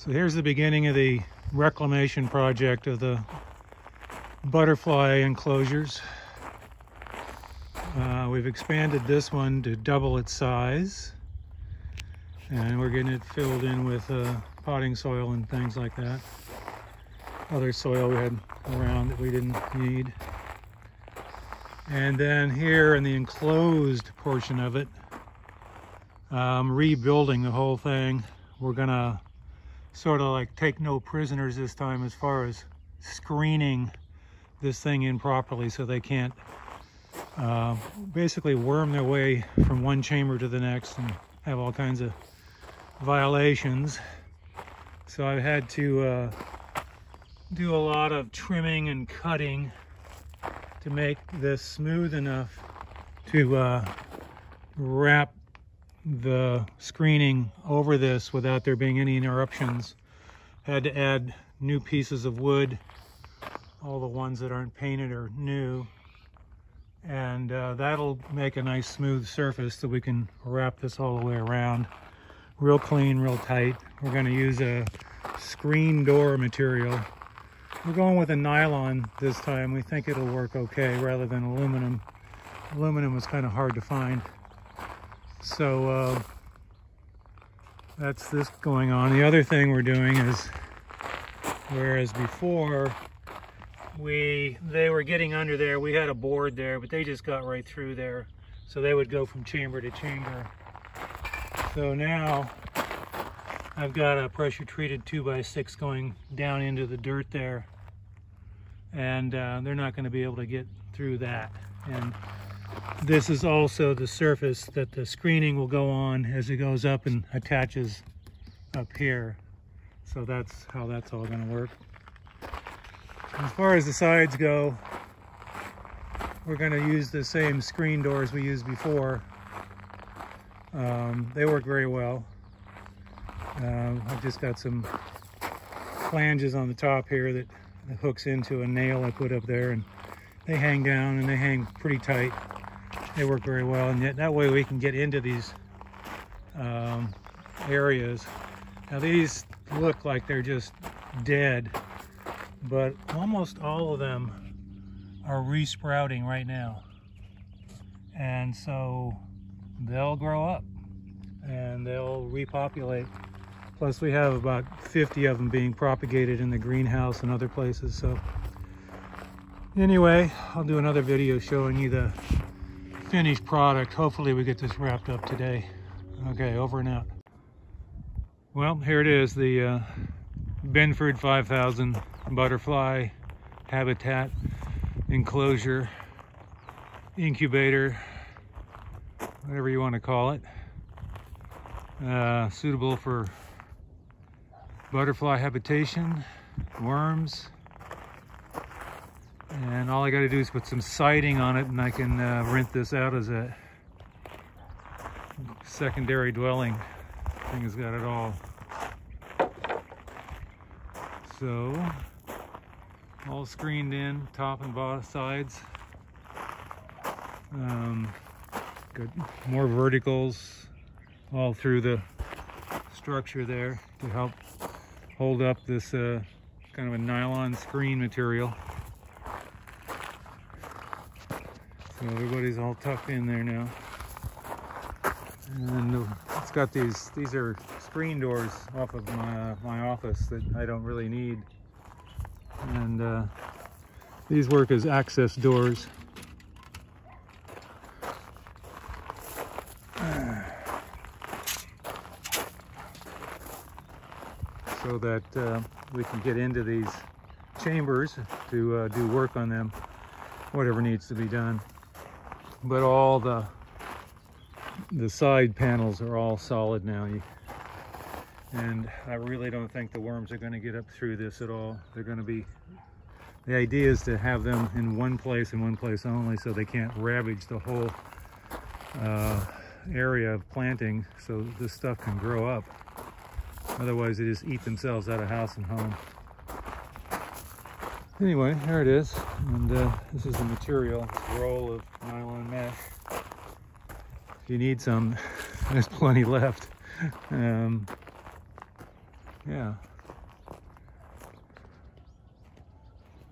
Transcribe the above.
So here's the beginning of the reclamation project of the butterfly enclosures. We've expanded this one to double its size, and we're getting it filled in with potting soil and things like that. Other soil we had around that we didn't need. And then here in the enclosed portion of it, rebuilding the whole thing. We're gonna sort of like take no prisoners this time as far as screening this thing in properly so they can't basically worm their way from one chamber to the next and have all kinds of violations. So I've had to do a lot of trimming and cutting to make this smooth enough to wrap the screening over this without there being any interruptions. Had to add new pieces of wood, all the ones that aren't painted are new, and that'll make a nice smooth surface so we can wrap this all the way around. Real clean, real tight. We're going to use a screen door material. We're going with a nylon this time. We think it'll work okay rather than aluminum. Aluminum was kind of hard to find. So that's this going on. The other thing we're doing is, whereas before they were getting under there, we had a board there, but they just got right through there. So they would go from chamber to chamber. So now I've got a pressure treated 2x6 going down into the dirt there, and they're not going to be able to get through that. And this is also the surface that the screening will go on as it goes up and attaches up here. So that's how that's all going to work. As far as the sides go, we're going to use the same screen doors we used before. They work very well. I've just got some flanges on the top here that hooks into a nail I put up there, and they hang down and they hang pretty tight. They work very well, and yet that way we can get into these areas. Now these look like they're just dead, but almost all of them are resprouting right now, and so they'll grow up and they'll repopulate. Plus we have about 50 of them being propagated in the greenhouse and other places. So anyway, I'll do another video showing you the finished product. Hopefully we get this wrapped up today. Okay, over and out. Well, here it is, the Benford 5000 butterfly habitat enclosure, incubator, whatever you want to call it. Suitable for butterfly habitation, worms, and all I got to do is put some siding on it, and I can rent this out as a secondary dwelling. Thing has got it all. So all screened in, top and bottom sides. Got more verticals all through the structure there to help hold up this kind of a nylon screen material. So everybody's all tucked in there now. And it's got these are screen doors off of my office that I don't really need. And these work as access doors. So that we can get into these chambers to do work on them, whatever needs to be done. But all the side panels are all solid now, and I really don't think the worms are going to get up through this at all. They're going to be, the idea is to have them in one place and one place only, so they can't ravage the whole area of planting, so this stuff can grow up. Otherwise they just eat themselves out of house and home. Anyway, there it is, and this is the material. It's a roll of nylon mesh. If you need some, there's plenty left. Yeah.